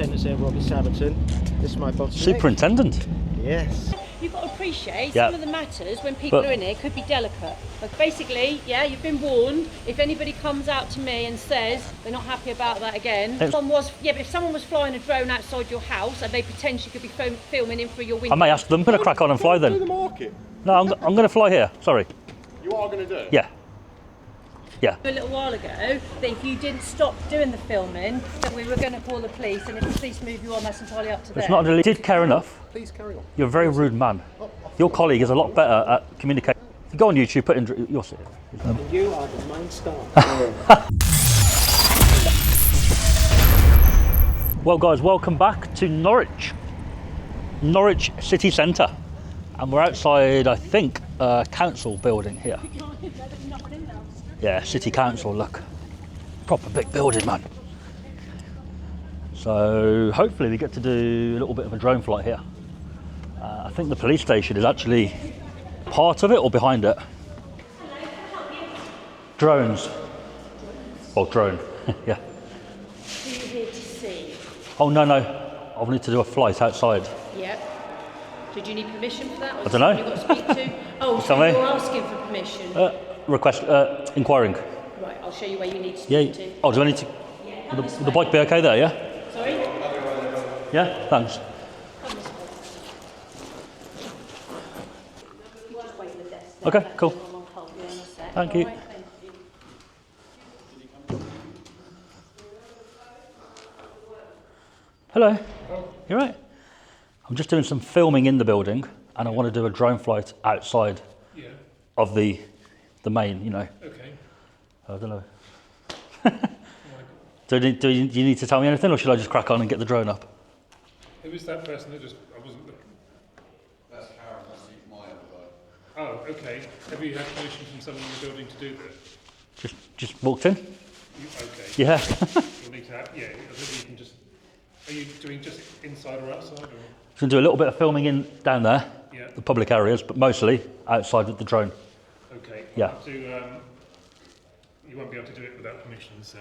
Superintendent Sir Robbie Sabaton. This is my boss. Superintendent? Yes. You've got to appreciate some of the matters when people are in here could be delicate. But basically, yeah, you've been warned. If anybody comes out to me and says they're not happy about that again, but if someone was flying a drone outside your house and they potentially could be filming in through your window, I may ask them. I'm going to crack on and fly then. Do the market. No, I'm going to fly here. Sorry. You are going to do it? Yeah. Yeah. a little while ago that if you didn't stop doing the filming, that we were going to call the police, and if the police move you on, that's entirely up to them. It's not really. Did care enough. Please carry on. You're a very rude man. Your colleague is a lot better at communicating. If you go on YouTube, put in. You'll see it. You are the main star. Well, guys, welcome back to Norwich city centre, and we're outside, I think, council building here. Yeah, city council. Look, proper big building, man. So hopefully we get to do a little bit of a drone flight here. I think the police station is actually part of it or behind it. Drones. Well, drone. Yeah. Who are you here to see? Oh no, I'll need to do a flight outside. Yep. Did you need permission for that? Or I don't know. You got to speak to? Oh, so Tell me. you're asking for permission. Inquiring. Right, I'll show you where you need to speak to. Oh, do I need to? Will the bike be okay there? Yeah. Sorry? Yeah. Thanks. Just wait at the desk. Okay. Cool. I'll hold you in a sec. Thank you. All right, thank you. Hello. You right? I'm just doing some filming in the building, and I want to do a drone flight outside of the main. You know. Okay. I don't know. Do you need to tell me anything, or should I just crack on and get the drone up? Who was that person that just, I wasn't looking? That's Karen, that's my other guy. Oh, okay. Have you had permission from someone in the building to do that? Just walked in. Okay. Yeah. You'll need to have, I think you can just, are you doing just inside or outside? Or? Just gonna do a little bit of filming down there, Yeah. the public areas, but mostly outside with the drone. Okay. Yeah. You won't be able to do it without permission, so.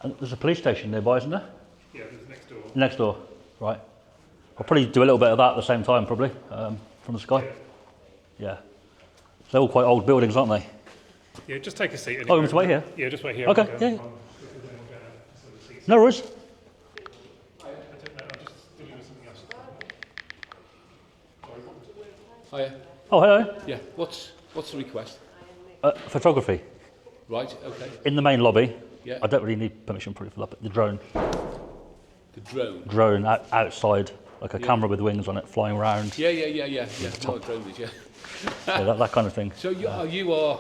And there's a police station nearby, isn't there? Yeah, there's next door. Next door, right. I'll probably do a little bit of that at the same time, probably, from the sky. Yeah. They're all quite old buildings, aren't they? Yeah, just take a seat. Oh, you want me to wait here? Yeah, just wait here. Okay, yeah. No worries. I don't know, I'm just dealing with something else. Sorry, Hiya. Oh, hello. Yeah. What's the request? Photography. Right. Okay. In the main lobby. Yeah. I don't really need permission probably for that, but the drone. The drone. Drone outside, like a camera with wings on it, flying around. Yeah. No, drone is, yeah. Yeah, that kind of thing. So you are.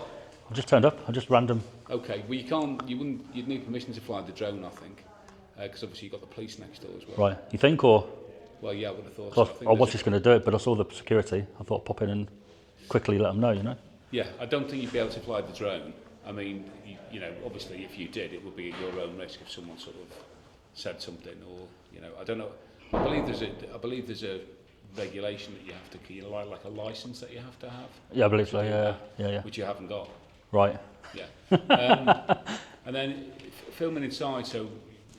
I just turned up. I just random. Okay. Well, you'd need permission to fly the drone, I think, because obviously you've got the police next door as well. Right. You think, or? Well, yeah, I would have thought. Cause So. I was just going to do it, but I saw the security. I thought I'd pop in and quickly let them know, you know. Yeah, I don't think you'd be able to fly the drone. I mean, you know, obviously, if you did, it would be at your own risk if someone sort of said something, or I don't know. I believe there's a regulation that you have to keep, like a license that you have to have. Yeah, I believe so. Yeah. Which you haven't got. Right. Yeah. And then filming inside. So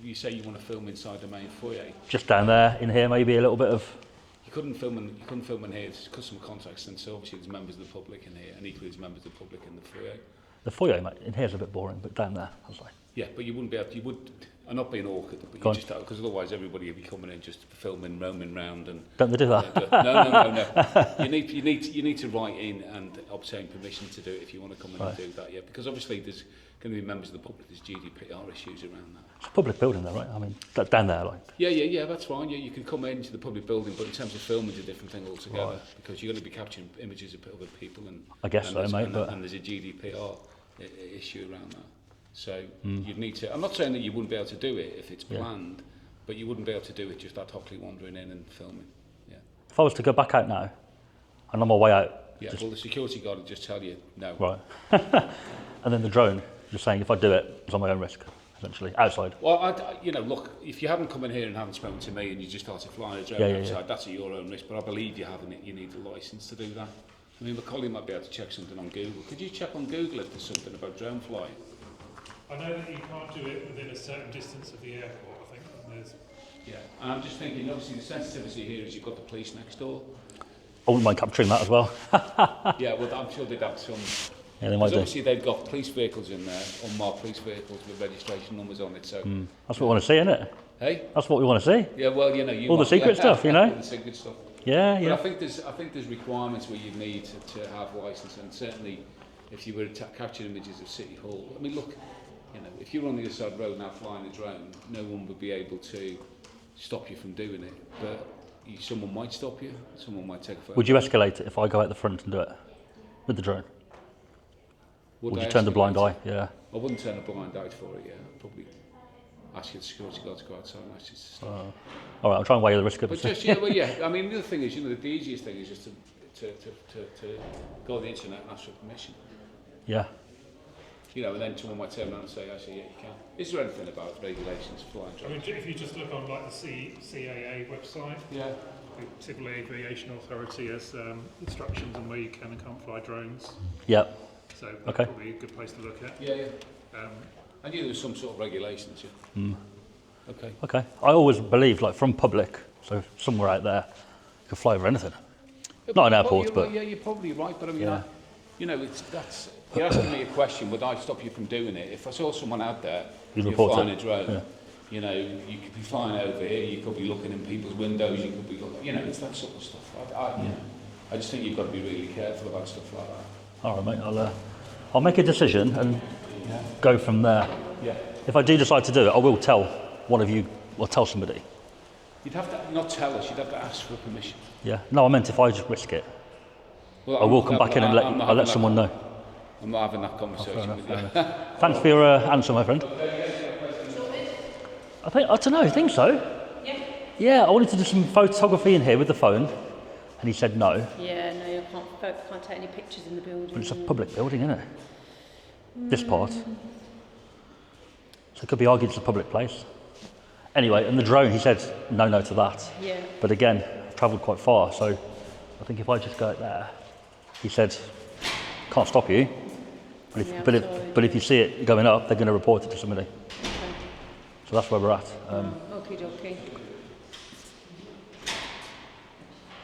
you say you want to film inside the main foyer. Just down there, in here, maybe a little bit of. You couldn't film in here. It's customer context, and so obviously there's members of the public in here, and equally there's members of the public in the foyer. The foyer, mate, in here's a bit boring, but down there, I was like. Yeah, but you wouldn't be able to, I'm not being awkward, but you just, because otherwise everybody would be coming in just filming, roaming round and... Don't they do that? No. You need to write in and obtain permission to do it if you want to come in and do that, yeah, because obviously there's going to be members of the public, there's GDPR issues around that. It's a public building though, right? I mean, down there, like... Yeah, that's fine, yeah, you can come into the public building, but in terms of filming, it's a different thing altogether, because you're going to be capturing images of other people and... I guess so, mate, but... And there's a GDPR issue around that. So you'd need to. I'm not saying that you wouldn't be able to do it if it's planned, but you wouldn't be able to do it just ad hocly wandering in and filming. Yeah. If I was to go back out now, and on my way out. Yeah. Well, the security guard would just tell you no. Right. And then the drone, you're saying if I do it, it's on my own risk, essentially, outside. Well, look, if you haven't come in here and haven't spoken to me and you just started flying a drone outside, that's at your own risk. But I believe you need a license to do that. I mean, my colleague might be able to check something on Google. Could you check on Google if there's something about drone flying? I know that you can't do it within a certain distance of the airport, I think. Yeah, and I'm just thinking, obviously the sensitivity here is you've got the police next door. I wouldn't mind capturing that as well. Yeah, well, I'm sure they'd have some. Yeah, they might do. Obviously, they've got police vehicles in there, unmarked police vehicles with registration numbers on it. So That's what we want to see, isn't it? hey, That's what we want to see. yeah, well, you know, All the secret stuff, you know? All the secret stuff. Yeah, But yeah. I think there's requirements where you need to have license, and certainly if you were to capture images of City Hall. I mean, look, you know, if you're on the other side of the road now flying a drone, no one would be able to stop you from doing it. But someone might stop you. Someone might take a photo. Would you escalate it if I go out the front and do it with the drone? Would you turn the blind eye? Yeah. I wouldn't turn a blind eye for it. Yeah, I'd probably ask your security guard to go outside and ask you to stop. All right, I'll try and weigh the risk of But it. just, yeah, well, yeah. I mean, the other thing is, you know, the easiest thing is just to go on the internet and ask for permission. Yeah. You know, and then someone might turn around and say, actually, yeah, you can. Is there anything about regulations for flying I mean, drones? if you just look on like the CAA website, Yeah. the Civil Aviation Authority has instructions on where you can and can't fly drones. Yeah. So that's Okay. probably a good place to look at. Yeah, yeah. I knew there was some sort of regulations. Yeah. Okay. Okay. I always believed, like, from public, so somewhere out there, you could fly over anything. Not in airports, but yeah, you're probably right. But I mean, Yeah. you know, you're asking me a question. Would I stop you from doing it? If I saw someone out there, You'd you're report flying it. a drone. Yeah. You know, you could be flying over here. You could be looking in people's windows. You could be looking. You know, it's that sort of stuff. You know, I just think you've got to be really careful about stuff like that. all right, mate. I'll make a decision and go from there. Yeah. If I do decide to do it, I will tell one of you or tell somebody. You'd have to not tell us. You'd have to ask for permission. Yeah. No, I meant if I just risk it, Well, I will come back in and I'll let someone know. I'm not having that conversation with you. Thanks for your answer, my friend. I don't know. I think so. Yeah. Yeah, I wanted to do some photography in here with the phone, and he said no. Yeah, no, you can't take any pictures in the building. But it's a public building, isn't it? This part. So it could be argued it's a public place. Anyway, and the drone, he said no to that. Yeah. But again, I've travelled quite far, so I think if I just go out there, he said, can't stop you. But if you see it going up, they're going to report it to somebody. Okay. So that's where we're at. Okie dokie.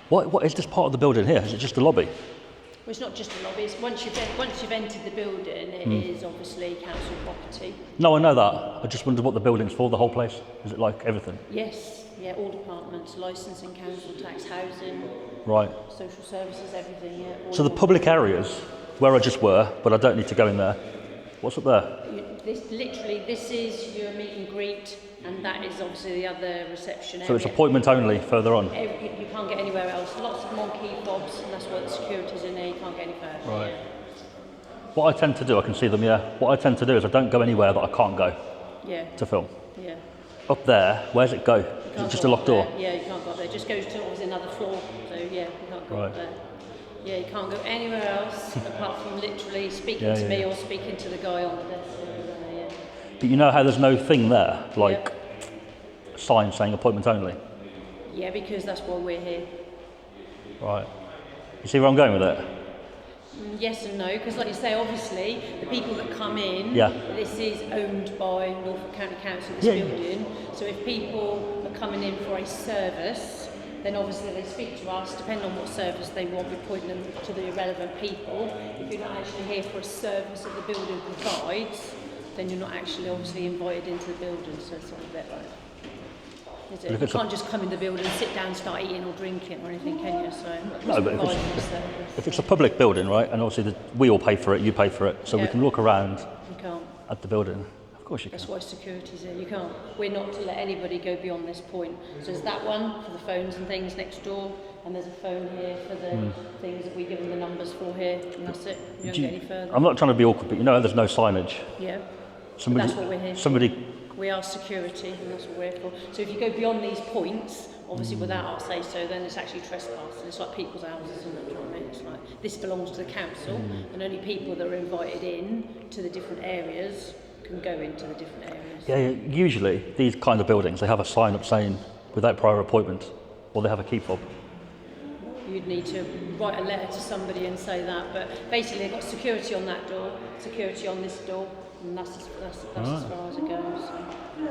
What is this part of the building here? Is it just the lobby? Well, it's not just a lobby. It's once you've entered the building, it is obviously council property. No, I know that. I just wondered what the building's for, the whole place. Is it like everything? Yes, yeah, all departments, licensing, council tax, housing, Right. social services, everything. Yeah. all So the in one. public areas, where I just were, but I don't need to go in there. What's up there? This is your meet and greet, and that is obviously the other reception area. So it's appointment only further on? You can't get anywhere else. Lots of them on key fobs, and that's why the security's in there. You can't get any further. Right. What I tend to do, I can see them, yeah. What I tend to do is I don't go anywhere that I can't go Yeah. to film. Yeah. Up there, where's it go? You Is can't it just go a up locked door? there. Yeah, you can't go up there. It just goes to obviously another floor. So yeah, you can't go Right. up there. Yeah, you can't go anywhere else apart from literally speaking to me or speaking to the guy on the desk. Yeah. But you know how there's no thing there, like a sign saying appointment only? Yeah, because that's why we're here. Right. You see where I'm going with it? Yes and no, because like you say, obviously, the people that come in, Yeah. this is owned by Norfolk County Council, this Yeah. building. So if people are coming in for a service, then obviously they speak to us, depending on what service they want, we point them to the relevant people. If you're not actually here for a service that the building provides, then you're not actually obviously invited into the building, so it's not a bit like... Is it? You can't just come in the building, sit down, start eating or drinking or anything, can you? So No, but providing a service. if it's a public building, right, and obviously we all pay for it, you pay for it, so we Yeah. can look around You can't. at the building. Of course you can. That's why security's here. You can't. We're not to let anybody go beyond this point. So there's that one for the phones and things next door, and there's a phone here for the things that we give them the numbers for here, and that's it. You don't get any further. I'm not trying to be awkward, but you know there's no signage. Yeah. Somebody, That's what we're here for. Somebody, We are security, and that's what we're for. So if you go beyond these points, obviously without our say so, then it's actually trespassing. It's like people's houses, and you know what I mean? It's like this belongs to the council, and only people that are invited in to the different areas can go into the different areas. yeah, usually these kind of buildings, they have a sign up saying without prior appointment, or they have a key fob. You'd need to write a letter to somebody and say that, but basically they've got security on that door, security on this door, And that's as far as it goes. So.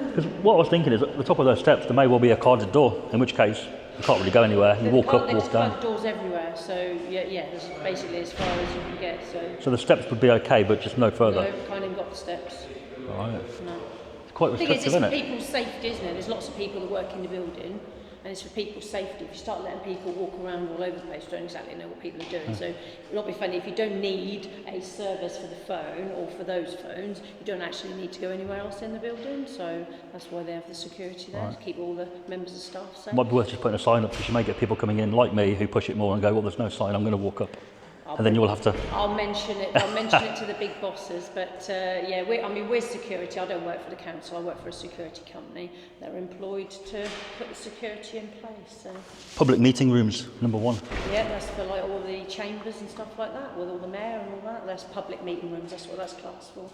Because what I was thinking is, at the top of those steps, there may well be a carded door, in which case you can't really go anywhere. You walk up, walk down. There's doors everywhere, so yeah, that's basically as far as you can get. So the steps would be okay, but just no further. no, kind of got the steps. Right. No. It's quite The thing restrictive, is, isn't it's for it? people's safety, isn't it? There's lots of people that work in the building, and it's for people's safety. If you start letting people walk around all over the place, you don't exactly know what people are doing. So it'll not be funny if you don't need a service for the phone or for those phones. You don't actually need to go anywhere else in the building. So that's why they have the security there to keep all the members of staff safe. Might be worth just putting a sign up, because you may get people coming in like me who push it more and go, well, there's no sign, I'm going to walk up. And then you'll have to... I'll mention it to the big bosses, but yeah, we're security. I don't work for the council, I work for a security company. They're employed to put the security in place. So. Public meeting rooms, number 1. Yeah, that's for like all the chambers and stuff like that, with all the mayor and all that. That's public meeting rooms, that's what that's classed for.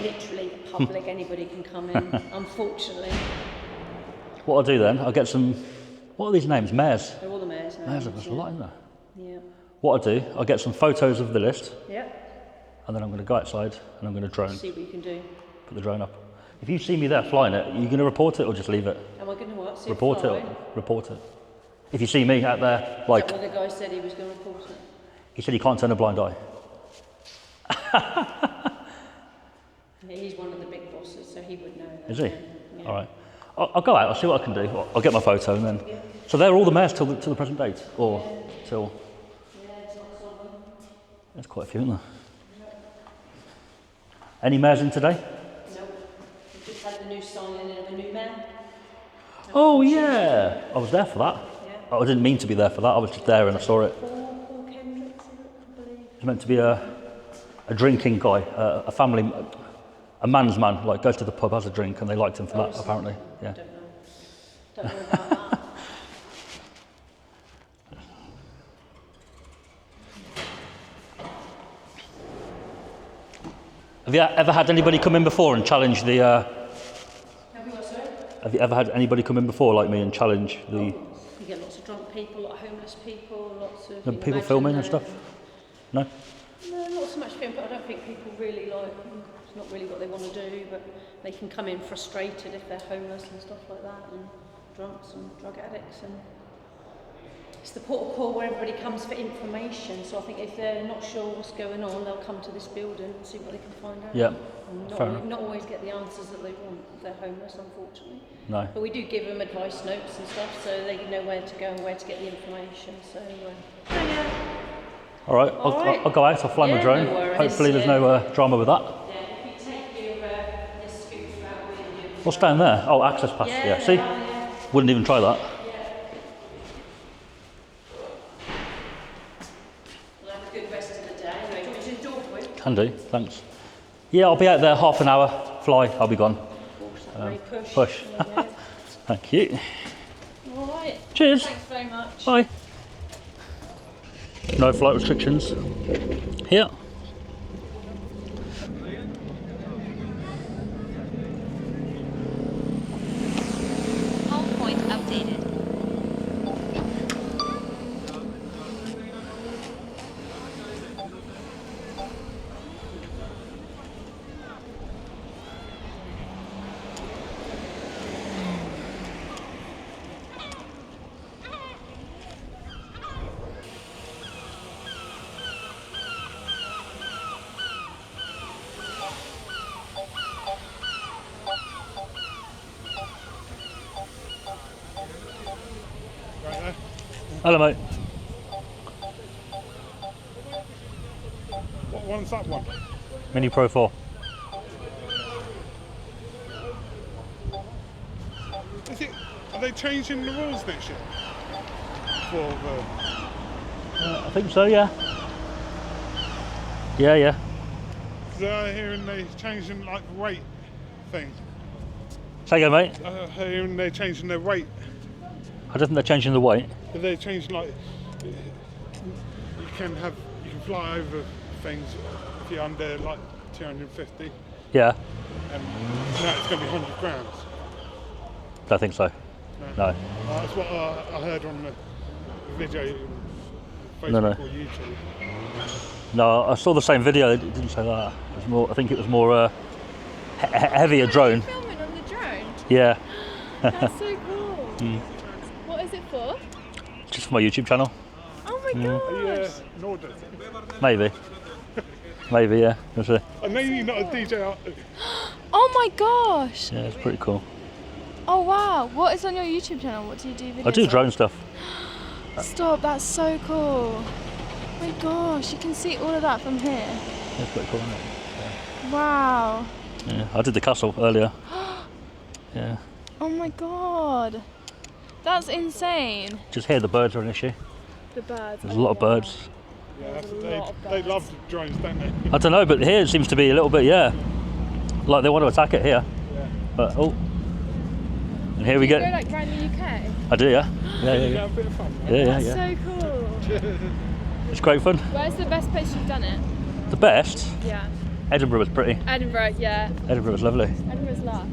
Literally public, anybody can come in, unfortunately. What I'll do then, I'll get some... What are these names? Mayors? They're all the mayors now. Mayors, there's a lot in there. Yeah. What I'll do, I'll get some photos of the list, Yeah. and then I'm going to go outside and I'm going to drone. See what you can do. Put the drone up. If you see me there flying it, are you going to report it or just leave it? Am I going to what? See Report fly? it. Report it. If you see me out there, like... Is that what the guy said he was going to report it? He said he can't turn a blind eye. Yeah, he's one of the big bosses, so he would know that. Is he? Yeah. All right. I'll go out, I'll see what I can do. I'll get my photo and then... Yeah. So they're all the mayors till the present date? Or till... Yeah, it's not someone. There's quite a few, isn't there? Any mayors in today? No. We've just had the new signing of the new mayor. Oh, yeah. I was there for that. Yeah. I didn't mean to be there for that. I was just there and I saw it. Paul Kendricks, I believe. It's meant to be a drinking guy, a family, a man's man, like goes to the pub, has a drink, and they liked him for that, apparently. Yeah. Don't know about that. Have you ever had anybody come in before and challenge the... Have you what, sorry? Have you ever had anybody come in before like me and challenge the... You get lots of drunk people, a lot of homeless people, lots of... the people filming and stuff? No? No, not so much film, but I don't think people really like... It's not really what they want to do, but they can come in frustrated if they're homeless and stuff like that, and drunks and drug addicts, and... It's the port of call where everybody comes for information, so I think if they're not sure what's going on, they'll come to this building and see what they can find out. Yeah, And fair enough. not always get the answers that they want if they're homeless, unfortunately. No. But we do give them advice notes and stuff, so they know where to go and where to get the information. So, yeah. All right, I'll go out, I'll fly my Yeah, drone. no worries, Hopefully there's yeah. no drama with that. Yeah, if you take your scooter out with you. What's down there? Oh, access pass. Yeah. See? Yeah. Wouldn't even try that. We'll have a good rest of the day. Anyway, do you want me to do the door for you? Can do, thanks. Yeah, I'll be out there half an hour, fly, I'll be gone. Push. There you go. Thank you. All right. Cheers. Thanks very much. Bye. No flight restrictions here. Home point updated. Right there. Hello, mate. What one's that one? Mini Pro 4. Is it? Are they changing the rules next year? For the... I think so, yeah. Yeah. Because I'm hearing they're changing like the weight thing. Say again, mate. Hearing they're changing their weight. I don't think they're changing the weight. They're changing like you can fly over things if you're under like 250, Yeah. and now it's going to be 100 grams. Don't think so. No. That's what I heard on the video, Facebook No. or YouTube. No, I saw the same video. It didn't say that. It was more. I think it was more heavier drone. Filming on the drone. Yeah. That's so cool. What is it for? Just for my YouTube channel. Oh my gosh. Norwich. Maybe. Maybe, yeah. We'll see. I know you're not a DJ. Oh my gosh. Yeah, it's pretty cool. Oh wow. What is on your YouTube channel? What do you do videos I do on? drone stuff. Stop, that's so cool. Oh my gosh, you can see all of that from here. That's pretty cool, isn't it? Wow. Yeah, I did the castle earlier. Yeah. Oh my god. That's insane. Just here, the birds are an issue. The birds. There's a lot of birds. Yeah, they love drones, don't they? I don't know, but here it seems to be a little bit, yeah. Like they want to attack it here. Yeah. But, oh. And here we Do you go. go like around the UK? I do, yeah. Yeah, You yeah, have a bit of fun. yeah. That's Yeah. so cool. It's great fun. Where's the best place you've done it? The best? Yeah. Edinburgh was pretty. Edinburgh, yeah. Edinburgh was lovely. Edinburgh's lush.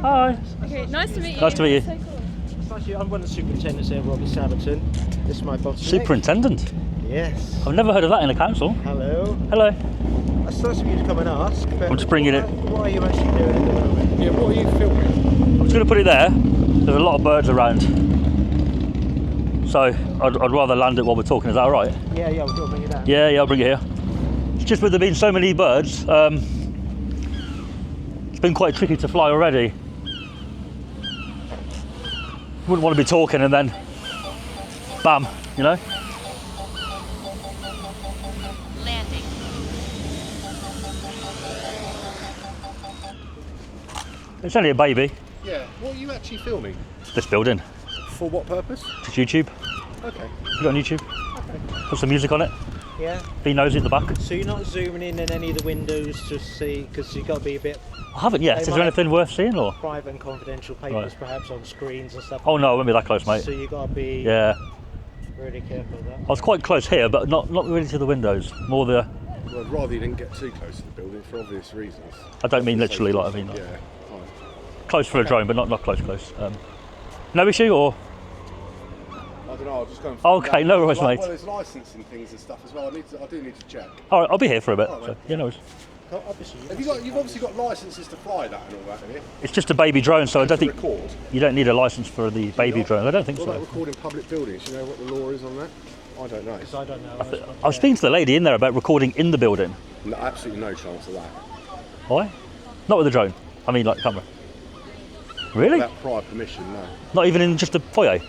Hi. Okay, nice to meet you. Nice to meet you. That's so cool. Thank you. I'm one of the superintendents here, Robbie Sabaton. This is my boss. Superintendent? Yes. I've never heard of that in a council. Hello. Hello. That's nice of you to come and ask. But I'm just bringing it. What are you actually doing at the moment? Yeah, what are you filming? I'm just going to put it there. There's a lot of birds around. So I'd rather land it while we're talking. Is that all right? Yeah, we'll bring it down. Yeah, I'll bring it here. It's just with there being so many birds, it's been quite tricky to fly already. Wouldn't want to be talking and then, bam, you know? Landing. It's only a baby, Yeah, what are you actually filming? this building. For what purpose? Just YouTube. Okay. Put it on YouTube. Put some music on it. Yeah. Be nosy at the back. So you're not zooming in any of the windows to see, because you've got to be a bit I haven't yet. They Is might- there anything worth seeing or? private and confidential papers, Right. perhaps on screens and stuff. Oh no, I won't be that close, mate. So you've got to be Yeah. really careful of that. I was quite close here, but not really to the windows. More the. Well, I'd rather you didn't get too close to the building for obvious reasons. I don't mean literally, like I mean like, Yeah, fine. close for a drone, but not close. No issue or? I don't know, I'll just go and Okay, find out. no worries, Well, mate. Well, there's licensing things and stuff as well. I do need to check. All right, I'll be here for a bit. All right, So, mate. yeah, no worries. Obviously, You've obviously got licenses to fly that and all that, have you? It's just a baby drone, so I don't To think record. you don't need a license for the baby not? drone. I don't think What about so. recording public buildings? Do you know what the law is on that? I don't know. I don't know. I was speaking to the lady in there about recording in the building. No, absolutely no chance of that. Why? Not with a drone. I mean, like camera. Really? Without prior permission, no. Not even in just a foyer.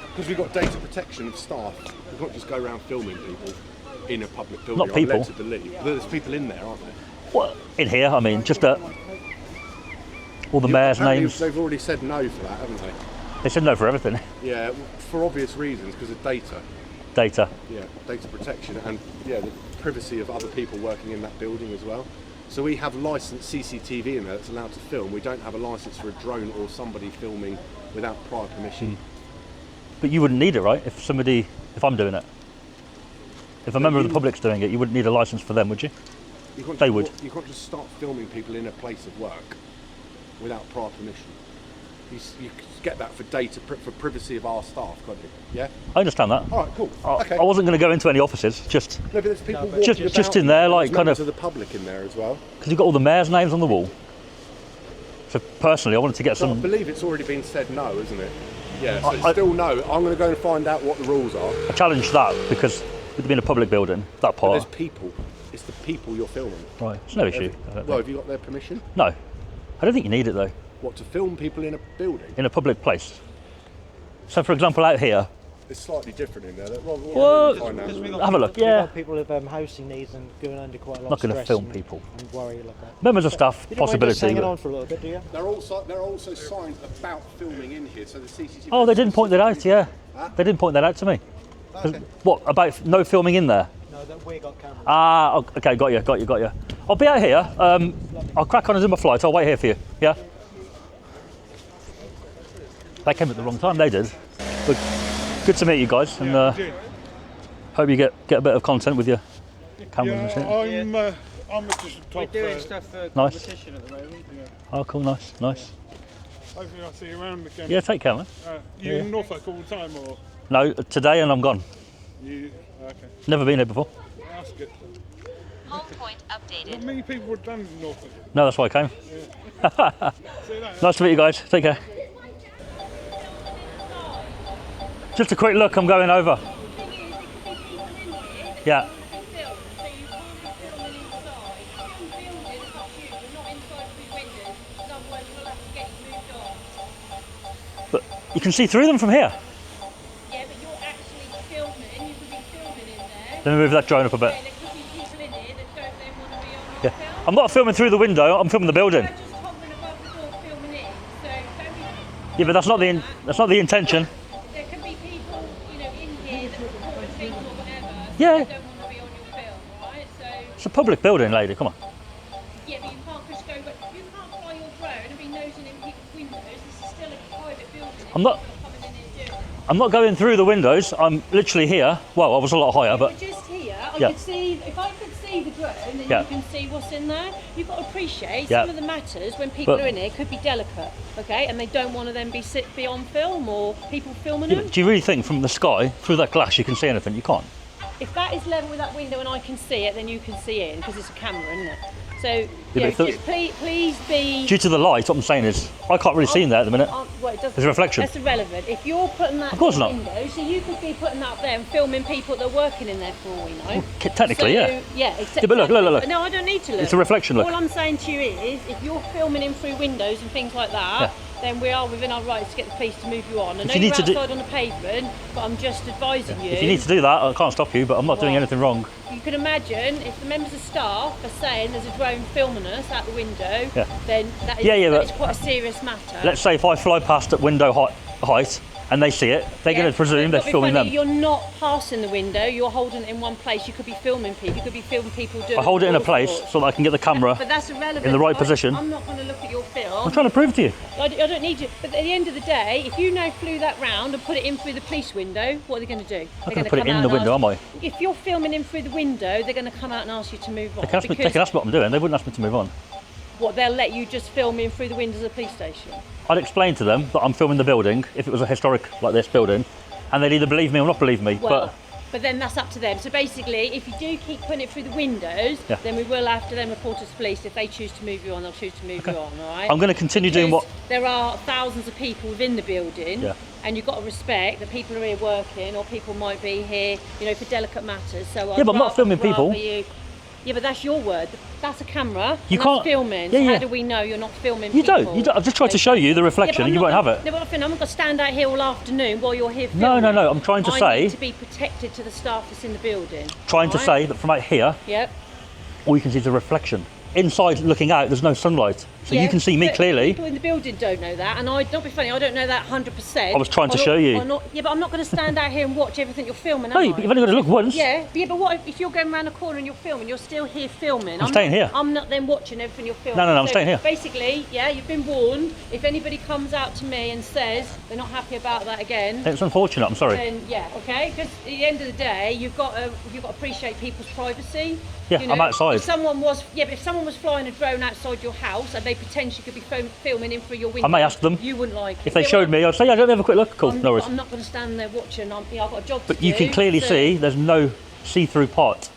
Because we've got data protection of staff. We can't just go around filming people in a public building. Not people. I'm led to believe. But there's people in there, aren't there? What? In here? I mean, just all the mayor's Apparently names. They've already said no for that, haven't they? They said no for everything. Yeah, for obvious reasons, because of data. Data. Yeah, data protection and the privacy of other people working in that building as well. So we have licensed CCTV in there that's allowed to film. We don't have a license for a drone or somebody filming without prior permission. But you wouldn't need it, right? If I'm doing it. If a member of the public's doing it, you wouldn't need a license for them, would you? You can't They just, would. You can't just start filming people in a place of work without prior permission. You get that for data, for privacy of our staff, can't you? Yeah? I understand that. All right, cool. Okay. I wasn't going to go into any offices, just No, but there's people Just- walking just about. in there, like, There's kind members of- of the public in there as well. because you've got all the mayor's names on the wall. So personally, I wanted to get So I some. believe it's already been said no, isn't it? Yeah, so it's I- still no. I'm going to go and find out what the rules are. I challenge that because with being a public building, that But part. there's people. It's the people you're filming. Right, it's no issue. I don't Well, think. have you got their permission? No, I don't think you need it though. What, to film people in a building? In a public place. So, for example, out here, It's slightly different in there. Well, Find out. have a look. We've Yeah, got people with housing needs and going under quite a lot Not of gonna stress film and- people. and worry like that. members of staff, You don't mind just possibility. hanging but- on for a little bit, do you? There are also signs about filming in here, so the CCTV. Oh, they didn't point that out. Yeah, they didn't point that out to me. Okay. What about no filming in there? No, that we got cameras. Ah, okay, got you. I'll be out here. I'll crack on and do my flight. I'll wait here for you. Yeah. They came at the wrong time. They did. But good to meet you guys, and hope you get a bit of content with your cameras and shit. I'm just a top. stuff for Nice. competition at the moment. Oh, cool, nice. Hopefully I'll see you around again. Yeah, take care, man. You in Norfolk all the time, or? No, today and I'm gone. You okay? Never been here before. That's good. Home point updated. Not many people would have done in Norfolk. No, that's why I came. See that? Nice to meet you guys. Take care. Just a quick look, I'm going over. Yeah. But you can see through them from here. Yeah, but you're actually filming. You could be filming in there. Let me move that drone up a bit. There could be people in here that don't then want to be on Yeah. film. I'm not filming through the window, I'm filming the building. They're just hovering above the door filming in. So don't be... Yeah, but that's not the intention. There could be people, you know, in here that record things or whatever. Yeah. That don't want to be on your film, right? So, It's a public building, lady, come on. yeah, but you can't just go... But you can't fly your drone and be nosing in people's windows. This is still a private building. I'm not- People are coming in here doing it. I'm not going through the windows, I'm literally here. Well, I was a lot higher, but We're just here. I Yeah. could see, if I could see the drone, then Yeah. you can see what's in there. You've got to appreciate Yeah. some of the matters when people But- are in here could be delicate, okay? And they don't want to then be on film or people filming yeah, them. but do you really think from the sky, through that glass, you can see anything? You can't. If that is level with that window and I can see it, then you can see it because it's a camera, isn't it? So, but yeah, if the- just please be... Due to the light, what I'm saying is, I can't really see in there at the minute. Well, it doesn't- There's a reflection. That's irrelevant. If you're putting that Of course in the not. window, so you could be putting that up there and filming people that are working in there for all we know. Technically, So, yeah. Yeah, Yeah, but look. No, I don't need to look. It's a reflection, look. All I'm saying to you is, if you're filming in through windows and things like that, Yeah. then we are within our rights to get the police to move you on. I know you you're need to do- outside on the pavement, but I'm just advising you. If you need to do that, I can't stop you, but I'm not doing Right. anything wrong. You can imagine if the members of staff are saying there's a drone filming us out the window, Yeah. then that is, Yeah, that but- is quite a serious matter. Let's say if I fly past at window height and they see it, they're going to presume they're It'd be filming funny, them. You're not passing the window, you're holding it in one place. You could be filming people, you could be filming people doing... I hold it in a all place sorts. so that I can get the camera. But that's irrelevant. in the right position. I'm not going to look at your film. I'm trying to prove to you. I don't need you. But at the end of the day, if you now flew that round and put it in through the police window, what are they going to do? I'm They're going to gonna put it come in out the and window, ask- am I? If you're filming in through the window, they're going to come out and ask you to move on. They can ask me what I'm doing. They wouldn't ask me to move on. What, they'll let you just film in through the windows of the police station? I'd explain to them that I'm filming the building, if it was a historic like this building, and they'd either believe me or not believe me. Well, but then that's up to them. So basically, if you do keep putting it through the windows, Yeah. then we will have to then report to the police. If they choose to move you on, they'll choose to move you on, all right? I'm going to continue doing what... Because there are thousands of people within the building, Yeah. and you've got to respect that people are here working, or people might be here, you know, for delicate matters. So Yeah, but I'm not filming people. Yeah, but that's your word. That's a camera. You and can't- That's filming. Yeah, So yeah. how do we know you're not filming You people? don't. You don't. I've just tried to show you the reflection, but and you I'm won't not have it. No, but I'm not going to stand out here all afternoon while you're here No, filming. no. I'm trying to I say, need to be protected to the staff that's in the building. trying to right? say that from out here, Yep. all you can see is a reflection. Inside, looking out, there's no sunlight, so Yeah, you can see me but clearly. People in the building don't know that, and don't be funny, I don't know that 100%. I was trying to show you. Yeah, but I'm not going to stand out here and watch everything you're filming. No, am you've I? only got to look once. Yeah, but what if you're going around the corner and you're filming? You're still here filming. I'm staying not, here. I'm not then watching everything you're filming. No, I'm So staying here. Basically, yeah, you've been warned. If anybody comes out to me and says they're not happy about that again, It's unfortunate. I'm sorry. then yeah, okay. Because at the end of the day, you've got to appreciate people's privacy. Yeah, You know, I'm outside. If someone was flying a drone outside your house and they potentially could be filming in through your window, I may ask them. You wouldn't like it. If they Yeah, showed me, I'd say, yeah, let me have a quick look. Cool, I'm, no worries. I'm not going to stand there watching. I've got a job to But do. you can clearly so- see there's no see-through part.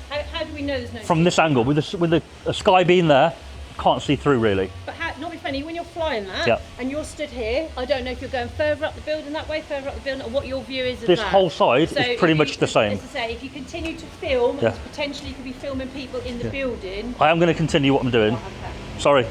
How do we know there's no? From this angle, with the sky being there, you can't see through really. But not be funny when you're flying that Yeah. and you're stood here. I don't know if you're going further up the building that way, further up the building, or what your view is of This that. whole side So is pretty if much the same. As I say, if you continue to film, Yeah. and potentially you could be filming people in the building. I am going to continue what I'm doing. Sorry.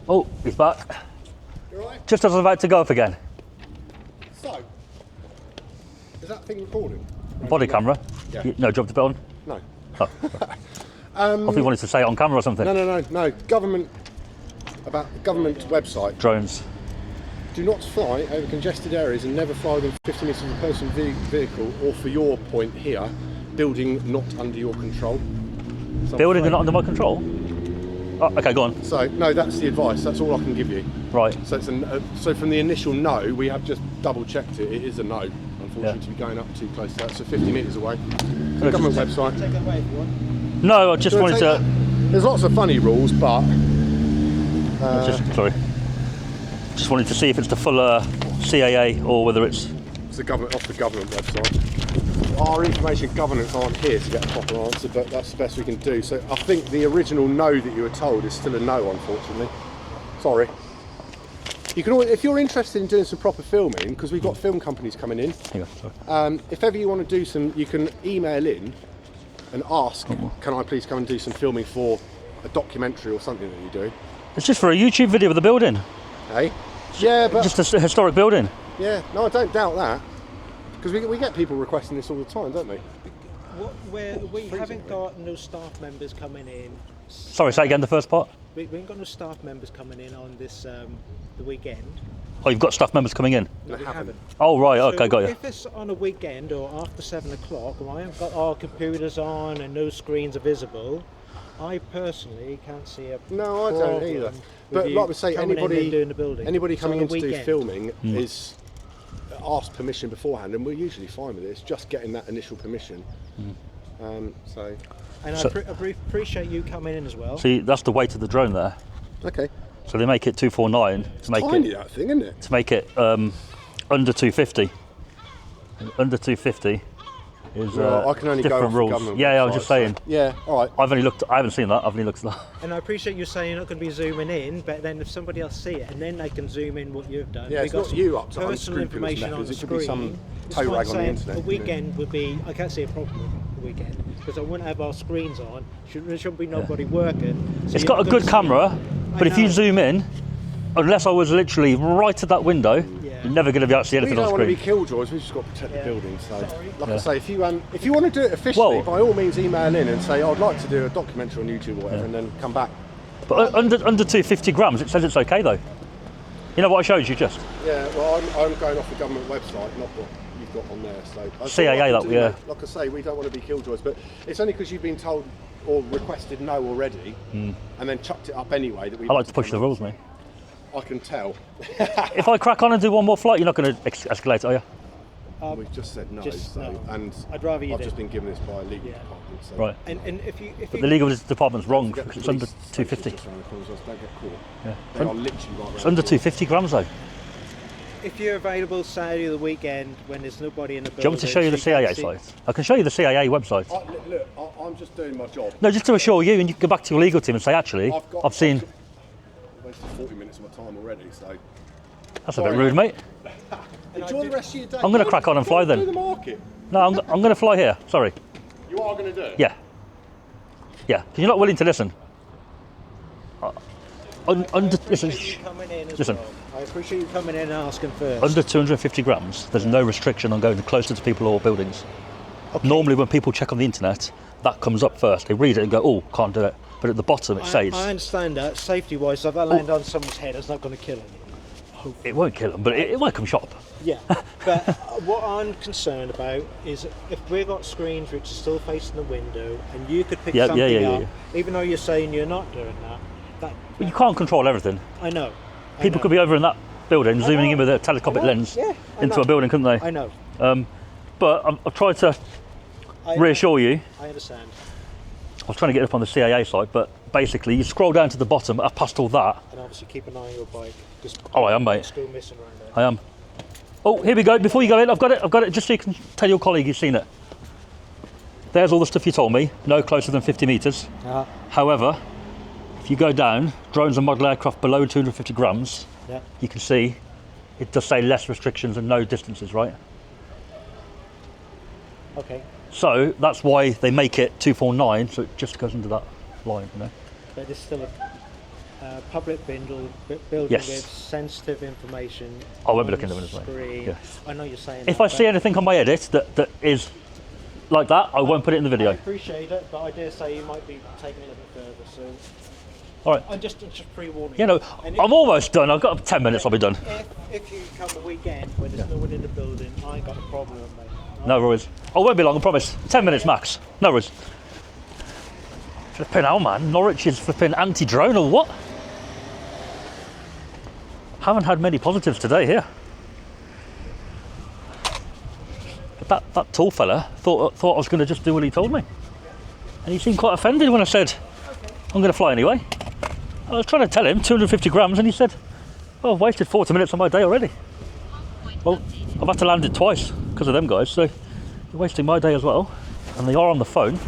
Oh, he's back. You alright? Just as I was about to go off again. So, is that thing recording? Body camera? Yeah. No, job to put on? No. Oh. I thought you wanted to say it on camera or something. No. Government website. Drones. Do not fly over congested areas and never fly within 50 metres of a person vehicle, or for your point here, building not under your control. So Building not under my control? Oh, okay, go on. So, no, that's the advice. That's all I can give you. Right. So, so from the initial no, we have just double checked it. It is a no, unfortunately, to be going up too close to that. So 50 metres away. So government website. Take it away if you want. No, I just wanted to... There's lots of funny rules, but... sorry. Just wanted to see if it's the full CAA or whether it's... It's the government, off the government website. Our information governance aren't here to get a proper answer, but that's the best we can do. So I think the original no that you were told is still a no, unfortunately. Sorry. You can always, if you're interested in doing some proper filming, because we've got film companies coming in. Hang on, sorry. If ever you want to do some, you can email in and ask, can I please come and do some filming for a documentary or something that you're doing? It's just for a YouTube video of the building. Hey? Yeah, but... Just a historic building. Yeah, no, I don't doubt that. Because we get people requesting this all the time, don't we? We haven't got no staff members coming in. Sorry, say again the first part. We ain't got no staff members coming in on this the weekend. Oh, you've got staff members coming in? No, we haven't. Oh, right, okay, got you. If it's on a weekend or after 7 o'clock, and I haven't got our computers on and no screens are visible, I personally can't see a No, I don't either. But like we say, anybody coming in to do filming is asked permission beforehand, and we're usually fine with it. It's just getting that initial permission. And I appreciate you coming in as well. See, that's the weight of the drone there. Okay. So they make it 249 to make tiny, it that thing, isn't it? To make it under 250. And under 250 is I can only different go off rules. government Yeah, I was website, just saying. Yeah, all right. I haven't seen that. I've only looked at that. And I appreciate you saying you're not going to be zooming in, but then if somebody else see it, and then they can zoom in what you've done. Yeah, it's not you up to personal unscrupulous information on methods. the It could be screen. some toe rag on the Saying internet. a weekend would be. I can't see a problem with the weekend because I wouldn't have our screens on. There shouldn't be nobody working. So It's got a good camera, but if you zoom in, unless I was literally right at that window, you're never going to be able to see anything on We don't screen. want to be killjoys. We've just got to protect the building. So, like I say, if you want to do it officially, by all means, email in and say I'd like to do a documentary on YouTube or whatever, and then come back. But under 250 grams, it says it's okay though. You know what I showed you just? Yeah, well, I'm going off the government website, not what you've got on there. So CAA, like I say, we don't want to be killjoys, but it's only because you've been told or requested no already, and then chucked it up anyway that we. I like to push the rules, mate. I can tell. If I crack on and do one more flight, you're not going to escalate it, are you? We've just said no, and I'd rather you I've do. just been given this by a legal department. So. Right. And if but the legal department's wrong because it's under Police 250. just around the corner, so don't get caught. Yeah. They are literally right It's around under the 250 grams though. If you're available Saturday or the weekend when there's nobody in the building, Do you want me to show you the CAA site? I can show you the CAA website. Look, I'm just doing my job. No, just to assure you, and you can go back to your legal team and say, actually, I've seen. Wasted 40 minutes of my time already, so. That's a bit rude, mate. Enjoy the rest of your day. I'm going to crack on and fly then. Do the market. No, I'm going to fly here. Sorry. You are going to do it? Yeah. Yeah. Because you're not willing to listen. Listen. I appreciate you coming in and asking first. Under 250 grams, there's no restriction on going closer to people or buildings. Okay. Normally, when people check on the internet, that comes up first. They read it and go, "Oh, can't do it." But at the bottom, it says. I understand that. Safety-wise, if I land on someone's head, it's not going to kill them. Hopefully. It won't kill them, but it might come shop. Yeah, but what I'm concerned about is if we've got screens which are still facing the window, and you could pick something up, even though you're saying you're not doing that. But you can't control everything. I know. People could be over in that building, zooming in with a telescopic lens into a building, couldn't they? I know. But I've tried to reassure you. I understand. I was trying to get up on the CAA site, but basically you scroll down to the bottom, I've passed all that. And obviously keep an eye on your bike. Oh, I am, mate. Still missing around there. I am. Oh, here we go. Before you go in, I've got it, just so you can tell your colleague you've seen it. There's all the stuff you told me, no closer than 50 metres. However, if you go down, drones and model aircraft below 250 grams, you can see it does say less restrictions and no distances, right? Okay. So that's why they make it 249, so it just goes under that line, you know. But it's still public building Yes. with sensitive information. I won't be on looking at the windows, mate. screen. Yeah. I know you're saying If that, I see anything on my edit that is like that, I won't put it in the I video. appreciate it, but I dare say you might be taking it a little bit further. So All right. I'm just pre-warning You know, And I'm almost done. I've got 10 minutes. I'll be done. if you come a weekend when there's no one in the building, I ain't got a problem, mate. No worries. I won't be long. I promise. 10 minutes max. No worries. Flipping hell, man. Norwich is flipping anti-drone or what? Haven't had many positives today here. But that tall fella thought I was going to just do what he told me. And he seemed quite offended when I said, I'm going to fly anyway. I was trying to tell him 250 grams and he said, oh, I've wasted 40 minutes of my day already. Well, I've had to land it twice because of them guys, so you're wasting my day as well. And they are on the phone.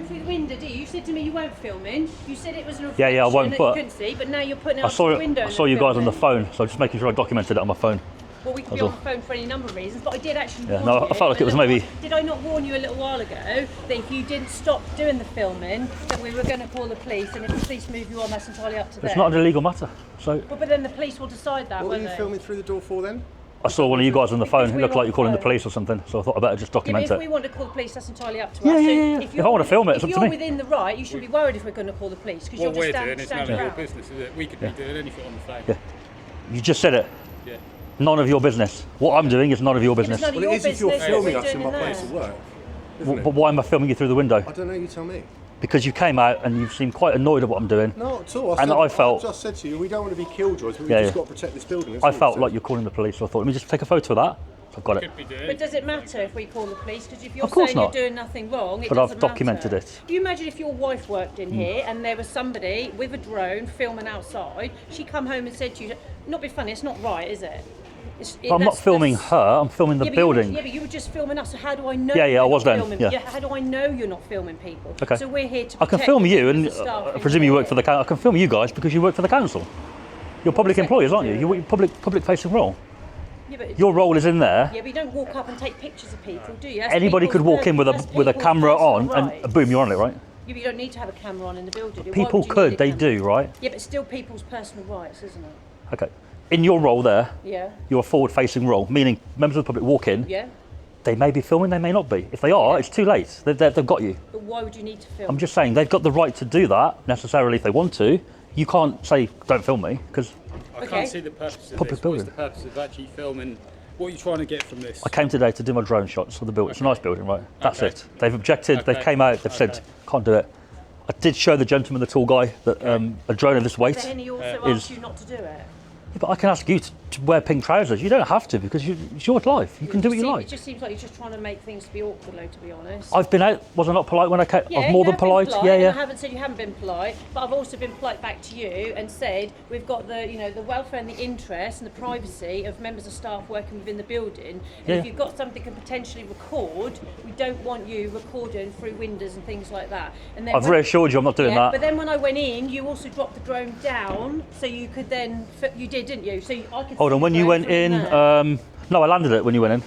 Through the window, do you? You said to me you weren't filming. You said it was an Yeah, I won't. that But you couldn't see, but now you're putting it I up saw to the window. I saw you guys on the phone, so I'm just making sure I documented it on my phone. Well, we could be on the phone for any number of reasons, but I did actually warn no, you. I felt like it was maybe. Did I not warn you a little while ago that if you didn't stop doing the filming, that we were going to call the police, and if the police move you on, that's entirely up to them. It's not an illegal matter. So Well, but then the police will decide that, What were won't you they? filming through the door for then? I saw one of you guys on the phone. It we looked were like on you're calling the the phone. police or something. So I thought I better just Yeah, but document if we it. want to call the police, that's entirely up to Yeah, us. yeah, So yeah, yeah. If, If I want to film it, it's if up to you're me. within the right, you shouldn't be worried if we're going to call the police because What you're we're just doing is none of your business, is it? We could be doing anything on the phone. Yeah. You just said it. Yeah. None of your business. What I'm doing is none of your business. none of Well, your it is if you're business, filming what us we're in my doing place there. of work, isn't it? But why am I filming you through the window? I don't know, you tell me. Because you came out and you seemed quite annoyed at what I'm doing. No, at all. And I felt- I just said to you, we don't want to be killjoys, but we've Yeah, just yeah. got to protect this building. That's I all felt we like said. you're calling the police, so I thought, let me just take a photo of that. So I've got it. Could be doing. But does it matter if we call the police? Because if you're Of course saying not. you're doing nothing wrong, it But I've doesn't documented matter. it. You imagine if your wife worked in here and there was somebody with a drone filming outside, she come home and said to you, not be funny, it's not right, is it? But I'm not filming her, I'm filming the building. But you were just filming us, so how do I know Yeah, you're I was not then, filming? yeah. How do I know you're not filming people? Okay. So we're here to I can protect film you, the and staff I in presume you here. work for the council. I can film you guys because you work for the council. You're public employees, aren't you? You're public facing role. Yeah, but Your role is in there. yeah, but you don't walk up and take pictures of people, do you? That's Anybody could people's walk in with that's a people's camera on personal and rights. boom, you're on it, right? Yeah, but you don't need to have a camera on in the building. Why People would you could, need a they camera? do, right? Yeah, but still people's personal rights, isn't it? Okay. In your role there, Yeah. you're a forward facing role, meaning members of the public walk in, Yeah. they may be filming, they may not be. If they are, it's too late. They've got you. But why would you need to film? I'm just saying, they've got the right to do that necessarily if they want to. You can't say, don't film me, because I Okay. can't see the purpose of Public this. building. What's the purpose of actually filming? What are you trying to get from this? I came today to do my drone shots of the building. It's a nice building, right? That's Okay. it. They've objected, they've Okay. came out, they've said, Okay. can't do it. I did show the gentleman, the tall guy, that a drone of this weight But then he also is... asked you not to do it. Yeah, but I can ask you to wear pink trousers. You don't have to because it's your life. You can do what you It like. just seems like you're just trying to make things to be awkward, though, to be honest. I've been out. Was I not polite when I came? Yeah, I was more you than have been polite. polite, Yeah, and I yeah. haven't said you haven't been polite, but I've also been polite back to you and said we've got the, the welfare and the interest and the privacy of members of staff working within the building. And Yeah. if you've got something that can potentially record, we don't want you recording through windows and things like that. And then I've reassured you I'm not doing yeah, that. but then when I went in, you also dropped the drone down, so you could then you did, didn't you? So I could. Hold see on. When the you drone went from in, there. no, I landed it when you went in.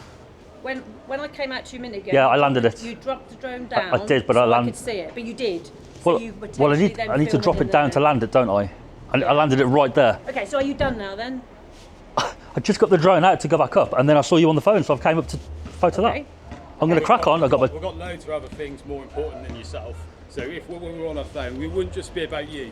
When I came out 2 minutes ago, Yeah, you I landed dropped- it. You dropped the drone I down. did, but so I I could see it, but you did. So Well, you were well, I need potentially then to drop filming it down in to there. land it, don't I? I landed it right there. Okay, so are you done now then? I just got the drone out to go back up, and then I saw you on the phone, so I came up to photo Okay. that. I'm going to crack on. I got my. We've got loads of other things more important than yourself. So if we were on our phone, we wouldn't just be about you.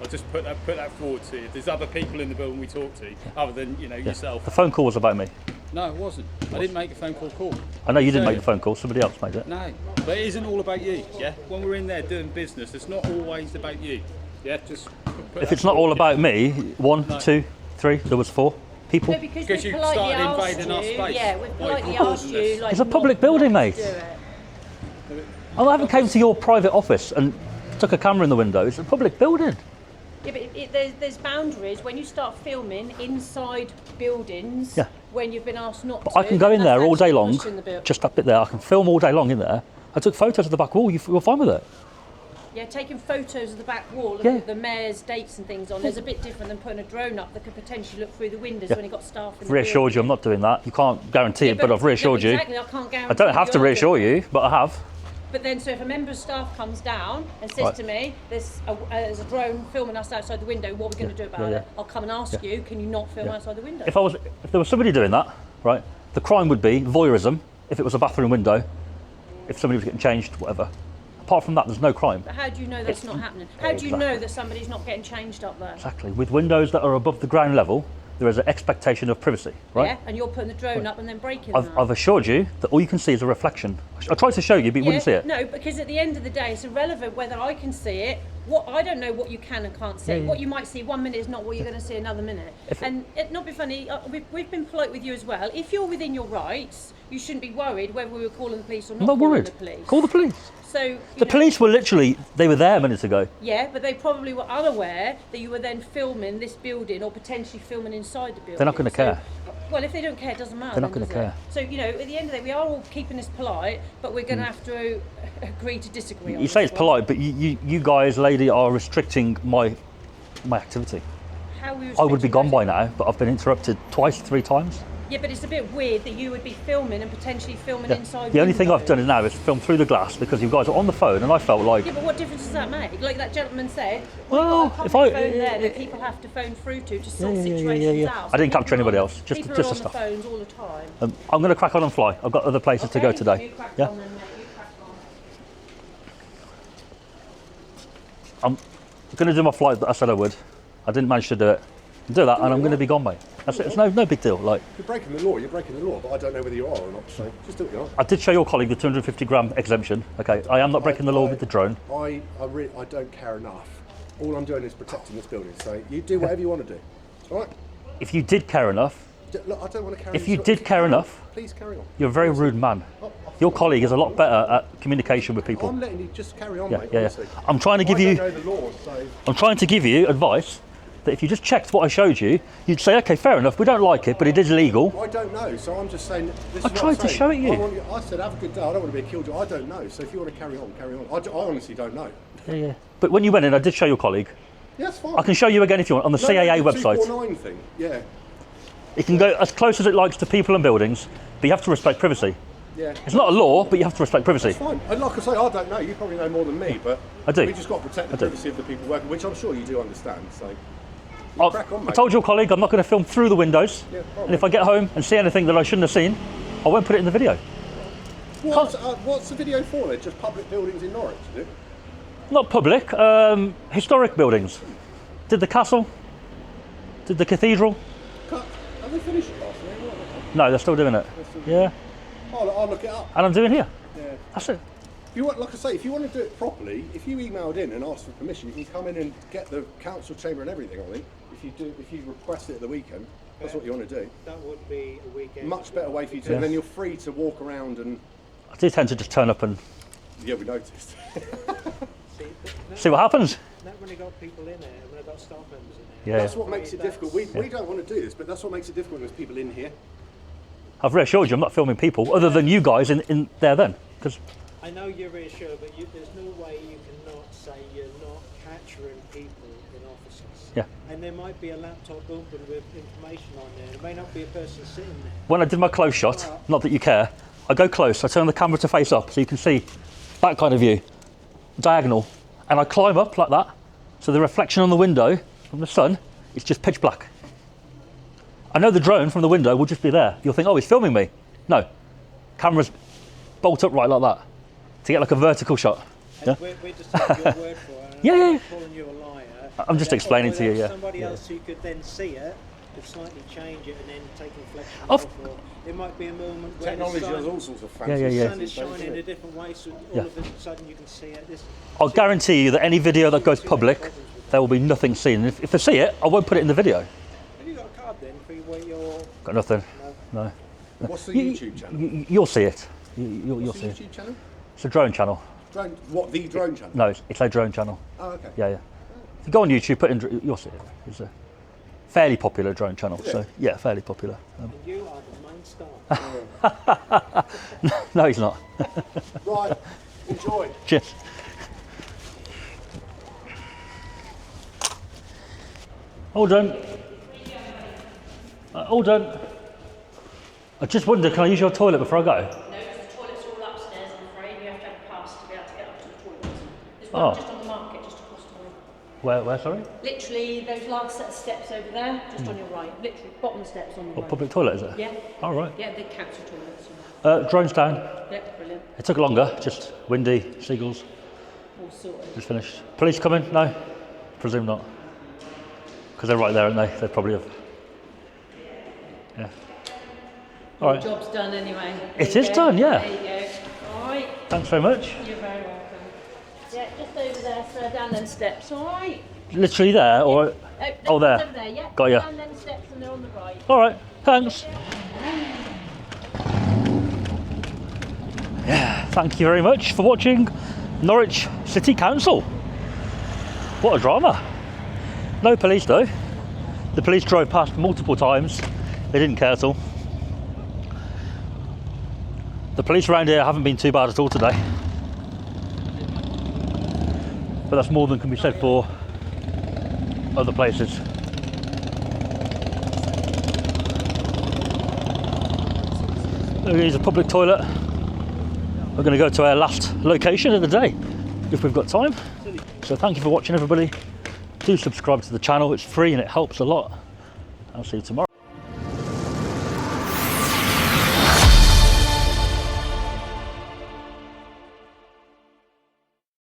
I'll just put that forward to you. There's other people in the building we talk to, other than yourself. The phone call was about me. No, it wasn't. I didn't make a phone call. I know you didn't So- make the phone call. Somebody else made it. No, but it isn't all about you. Yeah, when we're in there doing business, it's not always about you. Yeah, just. Put If that it's not all forward. about me, one, No. 2, 3. There was 4 people. No, because Because we've you politely started asked invading our you. space Yeah, we've by politely causing asked you. this. Like, It's a public not building, to mate. do it. I haven't came to your private office and took a camera in the window. It's a public building. Yeah, but there's boundaries when you start filming inside buildings. Yeah. When you've been asked not But to. I can go in there all day long, The just up it there. I can film all day long in there. I took photos of the back wall. You're fine with it? Yeah, taking photos of the back wall and Yeah. the mayor's dates and things on is a bit different than putting a drone up that could potentially look through the windows when you've got staff in the Reassured you, I'm not doing that. You can't guarantee it, but I've reassured you. Exactly, I can't guarantee. I don't have to reassure you, but I have. But then, so if a member of staff comes down and says to me, there's a drone filming us outside the window, what are we going to do about it? I'll come and ask you, can you not film outside the window? If there was somebody doing that, right, the crime would be voyeurism, if it was a bathroom window, if somebody was getting changed, whatever. Apart from that, there's no crime. But how do you know that's not happening? How do you know that somebody's not getting changed up there? Exactly. With windows that are above the ground level, there is an expectation of privacy, right? Yeah, and you're putting the drone up and then breaking that. I've assured you that all you can see is a reflection. I tried to show you, but you wouldn't see it. No, because at the end of the day, it's irrelevant whether I can see it. I don't know what you can and can't see. What you might see 1 minute is not what you're going to see another minute. And it not be funny. We've been polite with you as well. If you're within your rights, you shouldn't be worried whether we were calling the police or not. I'm not worried. The police. Call the police. So the police were literally, they were there minutes ago. Yeah, but they probably were unaware that you were then filming this building or potentially filming inside the building. They're not going to care. Well, if they don't care, it doesn't matter. They're not going to care. So, you know, at the end of the day, we are all keeping this polite, but we're going to have to agree to disagree on You say this it's one. polite, but you guys, lady, are restricting my activity. How are we I would be restricting gone that? by now, but I've been interrupted twice, 3 times. Yeah, but it's a bit weird that you would be filming and potentially filming inside The only thing I've windows. done is now is film through the glass because you guys are on the phone, and I felt like. Yeah, but what difference does that make? Like that gentleman said, Well, we've got a if public I- phone there that people have to phone through to sort Yeah. situations out. I didn't So capture people anybody are- else, just people the are on stuff. the phones all the time. I'm going to crack on and fly. I've got other places to go today. You crack Yeah. on then, mate. You crack on. I'm going to do my flight that I said I would. I didn't manage to do it. Do that, and I'm going to be gone, mate. That's it. It's no big deal. Like, If you're breaking the law, you're breaking the law, but I don't know whether you are or not, so just do what you are. I did show your colleague the 250 gram exemption. Okay, I am not breaking the law with the drone. I don't care enough. All I'm doing is protecting this building, so you do whatever you want to do. All right? If you did care enough, Look, I don't want to carry if on. you did care enough, please carry on. you're a very rude man. Your colleague is a lot better at communication with people. I'm letting you just carry on, Yeah, mate. yeah. Honestly. I'm trying to give I you. don't know the law, so I'm trying to give you advice that if you just checked what I showed you, you'd say, okay, fair enough, we don't like it, but it is legal. I don't know. So I'm just saying. This I is what tried I'm to saying. show it you. I said, have a good day. I don't want to be a killjoy. I don't know. So if you want to carry on, carry on. I honestly don't know. Yeah. But when you went in, I did show your colleague. Yeah, that's fine. I can show you again if you want on the CAA the website. 249 thing. Yeah. It can go as close as it likes to people and buildings, but you have to respect privacy. Yeah. It's not a law, but you have to respect privacy. That's fine. And like I say, I don't know. You probably know more than me, but I do. we just got to protect the I do. privacy of the people working, which I'm sure you do understand. So. Crack on, I mate. told your colleague I'm not going to film through the windows, Yeah, and if I get home and see anything that I shouldn't have seen, I won't put it in the video. What's the video for then? Just public buildings in Norwich, is it? Not public, historic buildings. Did the castle, did the cathedral. Have they finished it last night? No, they're still doing it. Yeah, I'll look it up. and I'm doing here. Yeah. That's it. If you want, like I say, if you want to do it properly, if you emailed in and asked for permission, you can come in and get the council chamber and everything. I think if you request it at the weekend, that's what you want to do. That would be a weekend. Much better way for you to. And then you're free to walk around and. I do tend to just turn up and Yeah, we noticed. see what happens. Not when they got people in there, when they got staff members in there. Yeah. That's what makes it difficult. We don't want to do this, but that's what makes it difficult when there's people in here. I've reassured you I'm not filming people other than you guys in there then. Because I know you're reassured, but there's no way you cannot say you're not capturing people in offices. Yeah. And there might be a laptop open with information on there. There may not be a person sitting there. when I did my close shot, not that you care, I go close, I turn the camera to face up so you can see that kind of view, diagonal, and I climb up like that, so the reflection on the window from the sun is just pitch black. I know the drone from the window will just be there. You'll think, oh, he's filming me. No, cameras bolt up right like that to get like a vertical shot. Yeah? We're just taking your word for it. Yeah. I'm not calling you a liar. I'm just explaining to you, yeah. Somebody else who could then see it could slightly change it and then take reflection Of- off. Or it might be a moment where Technology the sun, has all sorts of Yeah, fancy. yeah, yeah. the sun is shining in a different way, so all Yeah. of a sudden you can see it. I'll guarantee you that any video that goes public, there will be nothing seen. If I see it, I won't put it in the video. Have you got a card then for where you're... Got nothing. No. No. What's the YouTube channel? You'll see it. You'll What's see the it. YouTube channel? It's a drone channel. Drone, what, the drone channel? No, it's a drone channel. Oh, okay. Yeah, yeah. If you go on YouTube, put in, you'll see it. It's a fairly popular drone channel. So yeah, fairly popular. And you are the main star. No, he's not. Right, enjoy. Cheers. All done. All done. I just wondered, can I use your toilet before I go? No, because the toilets are all upstairs, I'm afraid. You have to have a pass to be able to get up to the toilet. There's one just on the market, just across the way. Where, sorry? Literally, those last set of steps over there, just on your right. Literally, bottom steps on the right. Public toilet, is it? Yeah. All right. Yeah, the council toilets. Drones down. Yeah, brilliant. It took longer, just windy, seagulls. All sorted. Just finished. Police coming? No? Presume not. Because they're right there, aren't they? They probably have. Yeah. All right. Job's done anyway. It is done, yeah. There you go. All right. Thanks very much. You're very welcome. Yeah, just over there, so down them steps. All right. Literally there, or Oh, there. Over there, yeah. Got ya. Down them steps and they're on the right. All right. Thanks. Yeah. Thank you very much for watching Norwich City Council. What a drama. No police though. The police drove past multiple times. They didn't care at all. The police around here haven't been too bad at all today. But that's more than can be said for other places. Here's a public toilet. We're going to go to our last location of the day, if we've got time. So thank you for watching, everybody. Do subscribe to the channel, it's free and it helps a lot. I'll see you tomorrow.